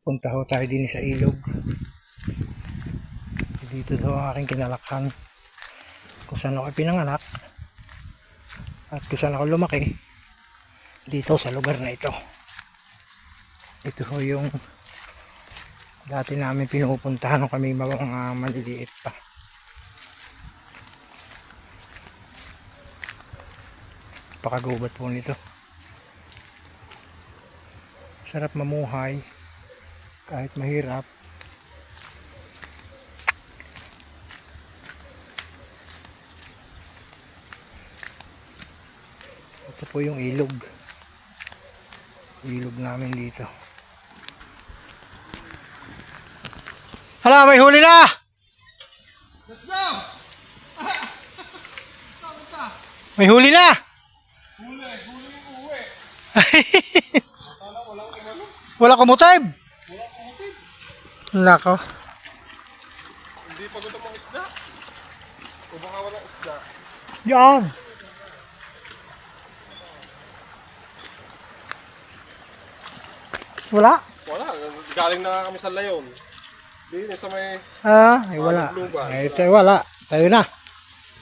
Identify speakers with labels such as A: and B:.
A: Punta ho tayo din sa ilog. Dito daw ang aking kinalakhan. Kung saan ako pinanganak at kung saan ako lumaki. Dito sa lugar na ito. Ito ho yung dati namin pinupuntahan nung kami mga maliliit pa. Pakagubat po nito. Sarap mamuhay kahit mahirap. Ito po yung ilog. Ilog namin dito. Hala, may huli na!
B: Let's go!
A: May huli na!
B: Huli yung uwi.
A: Wala kumutib!
B: Wala kumutid.
A: Nako.
B: Hindi pa gutom ang isda. O baka walang isda.
A: Yan! Wala?
B: Wala. Galing na kami sa layon. Hindi sa may
A: Ay wala.
B: Lubang.
A: Ay, ito wala. Tayo na.